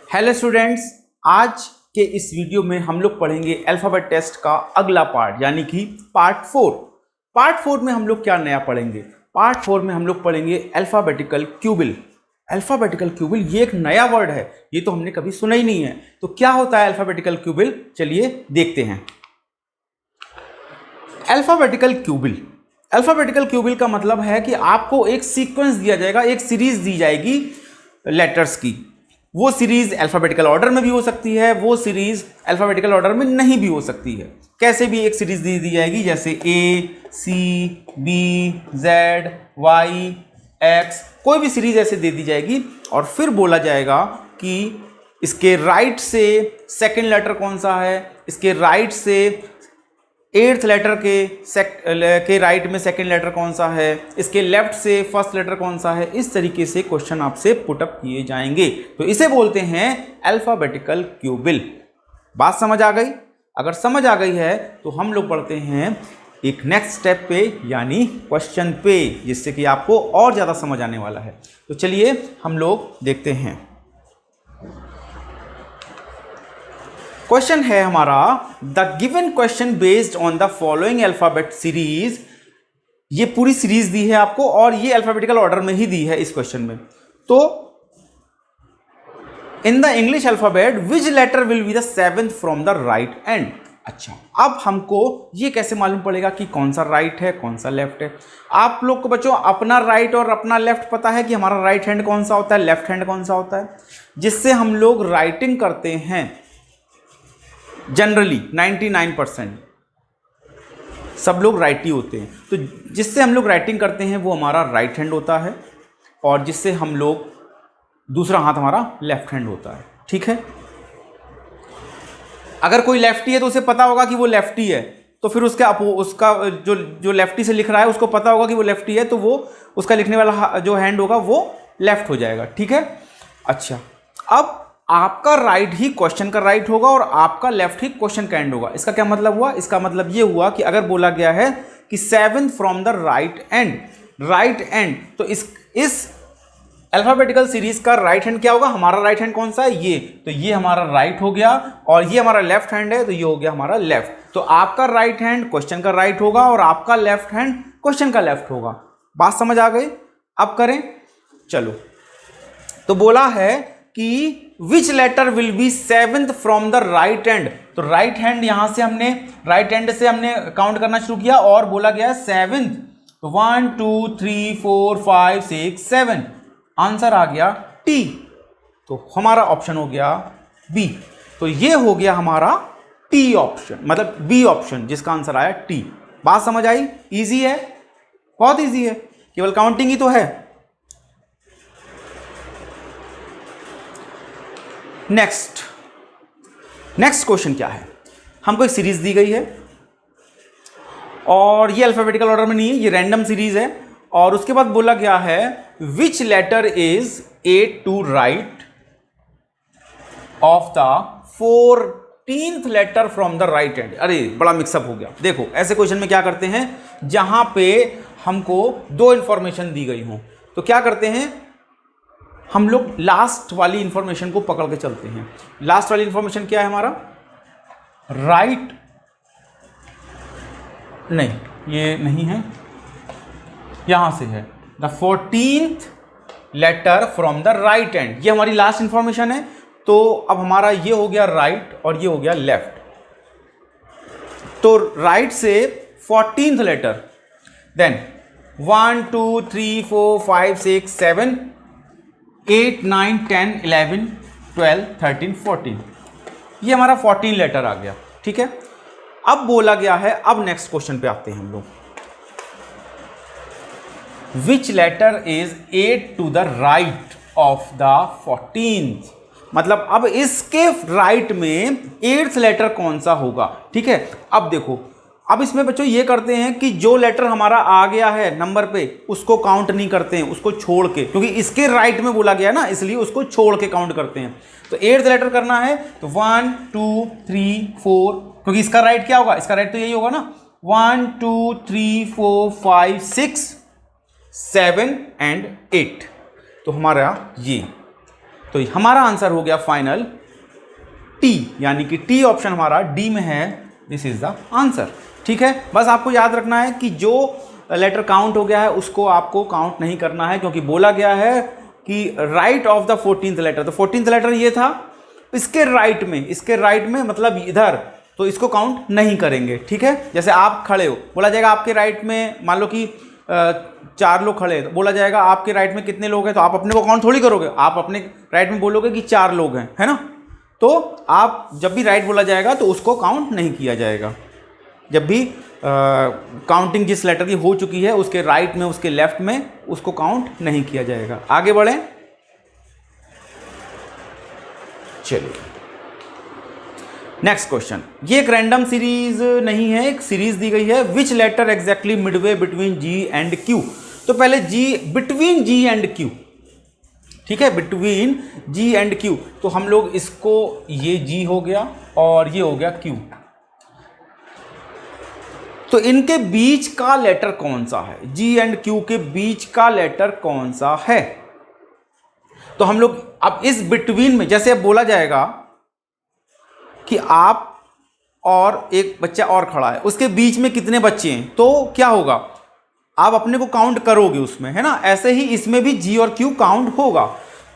Hello students, आज के इस वीडियो में हम लोग पढ़ेंगे अल्फाबेट टेस्ट का अगला पार्ट यानी कि पार्ट 4। पार्ट 4 में हम लोग क्या नया पढ़ेंगे? पार्ट 4 में हम लोग पढ़ेंगे अल्फाबेटिकल क्यूबिल। अल्फाबेटिकल क्यूबिल ये एक नया वर्ड है, ये तो हमने कभी सुना ही नहीं है। तो क्या होता है अल्फाबेटिकल क्यूबिल, चलिए देखते हैं। अल्फाबेटिकल क्यूबिल, अल्फाबेटिकल क्यूबिल का मतलब है कि आपको एक सीक्वेंस दिया जाएगा, एक सीरीज दी जाएगी लेटर्स की। वो सीरीज अल्फाबेटिकल ऑर्डर में भी हो सकती है, वो सीरीज अल्फाबेटिकल ऑर्डर में नहीं भी हो सकती है। कैसे भी एक सीरीज दी जाएगी, जैसे ए, सी, बी, जेड, वाई, एक्स, कोई भी सीरीज ऐसे दे दी जाएगी और फिर बोला जाएगा कि इसके राइट से सेकंड लेटर कौन सा है, इसके राइट से एट्थ लेटर के राइट में सेकंड लेटर कौन सा है, इसके लेफ्ट से फर्स्ट लेटर कौन सा है। इस तरीके से क्वेश्चन आपसे पुटअप किए जाएंगे, तो इसे बोलते हैं अल्फाबेटिकल क्यूबिल। बात समझ आ गई? अगर समझ आ गई है तो हम लोग पढ़ते हैं एक नेक्स्ट स्टेप पे यानी क्वेश्चन पे, जिससे कि आपको और ज़्यादा समझ आने वाला है। तो चलिए हम लोग देखते हैं। क्वेश्चन है हमारा, the given question based on the following alphabet series. ये पूरी सीरीज दी है आपको और ये अल्फाबेटिकल ऑर्डर में ही दी है इस क्वेश्चन में। तो in the English alphabet which letter will be the seventh from the right end. अच्छा, अब हमको ये कैसे मालूम पड़ेगा कि कौन सा राइट है कौन सा लेफ्ट है? आप लोग को बच्चों अपना राइट और अपना लेफ्ट पता है कि हमारा राइट हैंड कौन सा होता है, लेफ्ट हैंड कौन सा होता है। जिससे हम लोग राइटिंग करते हैं जनरली 99% सब लोग राइटी होते हैं। तो जिससे हम लोग राइटिंग करते हैं वो हमारा राइट हैंड होता है और जिससे हम लोग दूसरा हाथ हमारा लेफ्ट हैंड होता है। ठीक है, अगर कोई लेफ्टी है तो उसे पता होगा कि वो लेफ्टी है, तो फिर उसका जो लेफ्टी से लिख रहा है उसको पता होगा कि वो लेफ्टी है, तो वो उसका लिखने वाला जो हैंड होगा वो लेफ्ट हो जाएगा। ठीक है, अच्छा, अब आपका राइट ही क्वेश्चन का राइट होगा और आपका लेफ्ट ही क्वेश्चन का एंड होगा। इसका क्या मतलब हुआ? इसका मतलब ये हुआ कि अगर बोला गया है कि seventh from the right end, तो इस अल्फाबेटिकल सीरीज का राइट हैंड क्या होगा? हमारा राइट हैंड कौन सा है? ये, तो ये हमारा राइट हो गया और ये हमारा लेफ्ट हैंड है, तो ये हो गया हमारा लेफ्ट। तो आपका राइट हैंड क्वेश्चन का राइट होगा और आपका लेफ्ट हैंड क्वेश्चन का लेफ्ट होगा। बात समझ आ गई? अब करें, चलो। तो बोला है कि which letter will be seventh from the right end. तो राइट हैंड यहां से हमने राइट हैंड से हमने काउंट करना शुरू किया और बोला गया सेवेंथ। तो 1 2 3 4 5 6 7, आंसर आ गया टी। तो हमारा ऑप्शन हो गया बी। तो ये हो गया हमारा टी ऑप्शन, मतलब बी ऑप्शन, जिसका आंसर आया टी। बात समझ आई? इजी है, बहुत इजी है, केवल काउंटिंग ही तो है। नेक्स्ट क्वेश्चन क्या है? हमको एक सीरीज दी गई है और ये अल्फाबेटिकल ऑर्डर में नहीं है, ये रैंडम सीरीज है। और उसके बाद बोला गया है which letter is 8 to right of the 14th letter from the right end. अरे बड़ा मिक्सअप हो गया। देखो, ऐसे क्वेश्चन में क्या करते हैं, जहां पे हमको दो इंफॉर्मेशन दी गई हो तो क्या करते हैं, हम लोग लास्ट वाली इंफॉर्मेशन को पकड़ के चलते हैं। लास्ट वाली इंफॉर्मेशन क्या है हमारा? राइट, नहीं ये नहीं है, यहां से है the 14th letter from the right end, ये हमारी लास्ट इंफॉर्मेशन है। तो अब हमारा ये हो गया राइट और ये हो गया लेफ्ट। तो राइट से 14th लेटर, देन 1 2 3 4 5 6 7 8 9 10 11 12 13 14, ये हमारा 14 लेटर आ गया। ठीक है, अब बोला गया है, अब नेक्स्ट क्वेश्चन पे आते हैं हम लोग। Which letter is 8 to the right of the 14th, मतलब अब इसके राइट में 8th लेटर कौन सा होगा। ठीक है, अब देखो, अब इसमें बच्चों ये करते हैं कि जो लेटर हमारा आ गया है नंबर पे उसको काउंट नहीं करते हैं, उसको छोड़ के, क्योंकि इसके राइट में बोला गया ना, इसलिए उसको छोड़ के काउंट करते हैं। तो 8th लेटर करना है तो 1 2 3 4, क्योंकि इसका राइट क्या होगा? इसका राइट तो यही होगा ना, 1 2 3 4 5 6 7 एंड 8। तो हमारा ये, तो हमारा आंसर हो गया फाइनल टी, यानी कि टी ऑप्शन हमारा डी में है, दिस इज द आंसर। ठीक है, बस आपको याद रखना है कि जो लेटर काउंट हो गया है उसको आपको काउंट नहीं करना है, क्योंकि बोला गया है कि right of the 14th letter, तो 14th लेटर ये था, इसके राइट में मतलब इधर, तो इसको काउंट नहीं करेंगे। ठीक है, जैसे आप खड़े हो, बोला जाएगा आपके राइट में, मान लो कि 4 लोग खड़े हैं, तो बोला जाएगा आपके राइट में कितने लोग हैं, तो आप अपने को काउंट थोड़ी करोगे, आप अपने राइट में बोलोगे कि 4 लोग हैं, है ना। तो आप जब भी राइट बोला जाएगा तो उसको काउंट नहीं किया जाएगा। जब भी काउंटिंग जिस लेटर की हो चुकी है उसके राइट में, उसके लेफ्ट में, उसको काउंट नहीं किया जाएगा। आगे बढ़ें, चलिए नेक्स्ट क्वेश्चन। ये एक रैंडम सीरीज नहीं है, एक सीरीज दी गई है। Which letter exactly midway between G and Q. तो पहले G, between G and Q, ठीक है, बिटवीन जी एंड क्यू, तो हम लोग इसको, ये जी हो गया और ये हो गया क्यू, तो इनके बीच का लेटर कौन सा है, जी एंड क्यू के बीच का लेटर कौन सा है। तो हम लोग अब इस बिटवीन में, जैसे अब बोला जाएगा कि आप और एक बच्चा और खड़ा है, उसके बीच में कितने बच्चे हैं, तो क्या होगा, आप अपने को काउंट करोगे उसमें, है ना। ऐसे ही इसमें भी जी और क्यू काउंट होगा।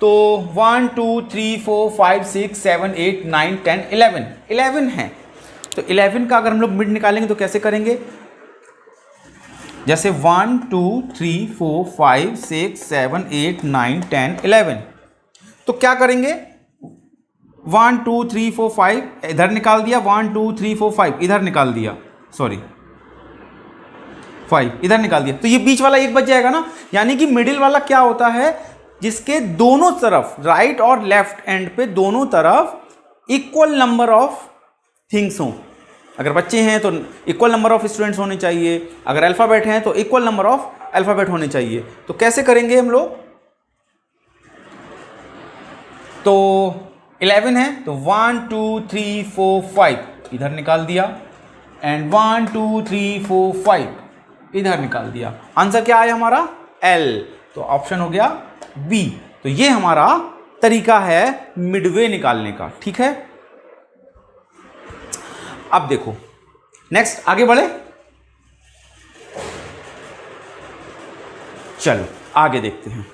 तो 1 2 3 4 5 6 7 8 9 10 11 है। तो 11 का अगर हम लोग मिड निकालेंगे तो कैसे करेंगे, जैसे 1 2 3 4 5 6 7 8 9 10 11, तो क्या करेंगे, 1 2 3 4 5 इधर निकाल दिया, 1 2 3 4 5 इधर निकाल दिया, सॉरी 5 इधर निकाल दिया, तो ये बीच वाला एक बच जाएगा ना। यानी कि मिडिल वाला क्या होता है, जिसके दोनों तरफ, राइट और लेफ्ट एंड पे दोनों तरफ इक्वल नंबर ऑफ थिंग्स हों। अगर बच्चे हैं तो इक्वल नंबर ऑफ स्टूडेंट्स होने चाहिए, अगर अल्फ़ाबेट हैं तो इक्वल नंबर ऑफ अल्फ़ाबेट होने चाहिए। तो कैसे करेंगे हम लोग, तो 11 है तो 1 2 3 4 5 इधर निकाल दिया, एंड 1 2 3 4 5 इधर निकाल दिया। आंसर क्या आया हमारा, एल। तो ऑप्शन हो गया बी। तो ये हमारा तरीका है मिडवे निकालने का। ठीक है, अब देखो नेक्स्ट, आगे बढ़े, चलो आगे देखते हैं।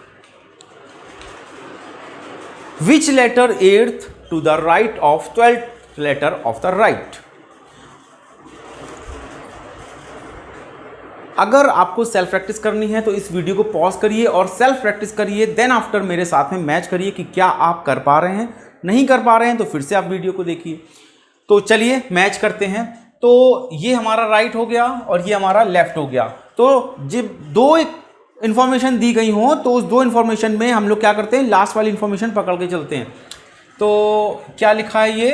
Which letter eighth to the right of 12th letter of the right. अगर आपको सेल्फ प्रैक्टिस करनी है तो इस वीडियो को पॉज करिए और सेल्फ प्रैक्टिस करिए, देन आफ्टर मेरे साथ में मैच करिए कि क्या आप कर पा रहे हैं। नहीं कर पा रहे हैं तो फिर से आप वीडियो को देखिए। तो चलिए मैच करते हैं। तो ये हमारा राइट हो गया और ये हमारा लेफ्ट हो गया। तो जब दो इंफॉर्मेशन दी गई हो तो उस दो इंफॉर्मेशन में हम लोग क्या करते हैं, लास्ट वाली इंफॉर्मेशन पकड़ के चलते हैं। तो क्या लिखा है ये,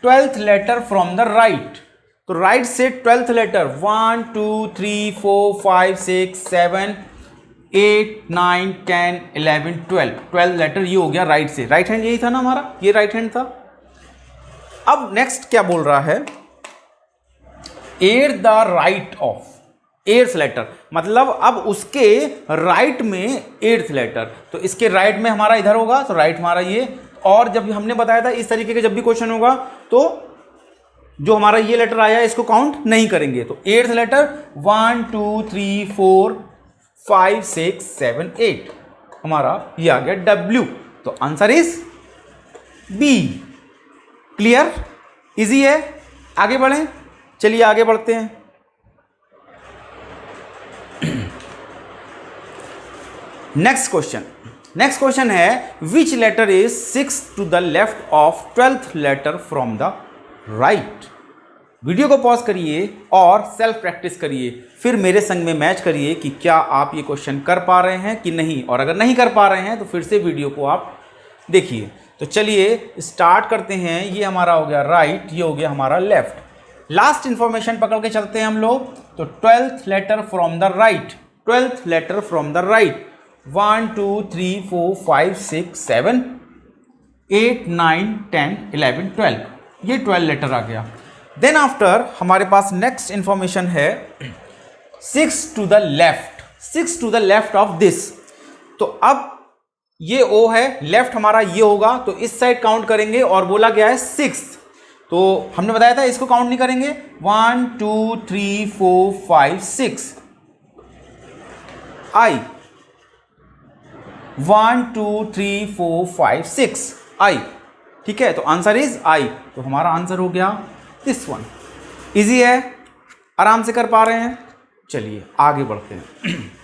12th letter from the right. तो राइट से 12th लेटर 1 2 3 4 5 6 7 8 9 10 11 12 लेटर ये हो गया राइट से। राइट हैंड यही था ना हमारा, ये राइट हैंड था। अब नेक्स्ट क्या बोल रहा है, at the right of 8th letter, मतलब अब उसके राइट में 8th लेटर। तो इसके राइट में हमारा इधर होगा, तो राइट हमारा ये। और जब हमने बताया था इस तरीके के जब भी क्वेश्चन होगा तो जो हमारा ये लेटर आया इसको काउंट नहीं करेंगे। तो 8th लेटर 1 2 3 4 5 6 7 8 हमारा ये आ गया W। तो answer is B. Clear, easy है। आगे बढ़ें, चलिए आगे बढ़ते हैं। नेक्स्ट क्वेश्चन है which letter is 6 to the left of 12th letter from the right. Video को पॉज करिए और सेल्फ प्रैक्टिस करिए, फिर मेरे संग में मैच करिए कि क्या आप ये क्वेश्चन कर पा रहे हैं कि नहीं। और अगर नहीं कर पा रहे हैं तो फिर से वीडियो को आप देखिए। तो चलिए स्टार्ट करते हैं। ये हमारा हो गया राइट, ये हो गया हमारा लेफ्ट। लास्ट इंफॉर्मेशन पकड़ के चलते हैं हम लोग। तो 12th letter from the right, 12th letter from the right 1 2 3 4 5 6 7 8 9 10 11 12 ये 12 लेटर आ गया। देन आफ्टर हमारे पास नेक्स्ट इंफॉर्मेशन है 6 to the left, 6 to the left of this. तो अब ये O है, लेफ्ट हमारा ये होगा, तो इस साइड काउंट करेंगे और बोला गया है 6, तो हमने बताया था इसको काउंट नहीं करेंगे। 1 2 3 4 5 6 I 1 2 3 4 5 6 I, ठीक है, तो आंसर इज I। तो हमारा आंसर हो गया दिस वन। इजी है, आराम से कर पा रहे हैं। चलिए आगे बढ़ते हैं।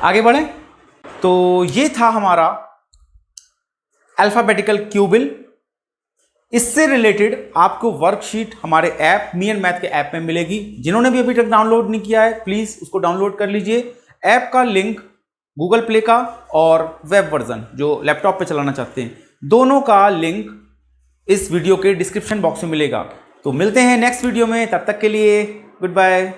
आगे बढ़े, तो ये था हमारा अल्फाबेटिकल क्यूबिल। इससे रिलेटेड आपको वर्कशीट हमारे ऐप मी एंड मैथ के ऐप में मिलेगी। जिन्होंने भी अभी तक डाउनलोड नहीं किया है प्लीज उसको डाउनलोड कर लीजिए। ऐप का लिंक गूगल प्ले का और वेब वर्जन जो लैपटॉप पे चलाना चाहते हैं, दोनों का लिंक इस वीडियो के डिस्क्रिप्शन बॉक्स में मिलेगा। तो मिलते हैं नेक्स्ट वीडियो में, तब तक के लिए गुड बाय।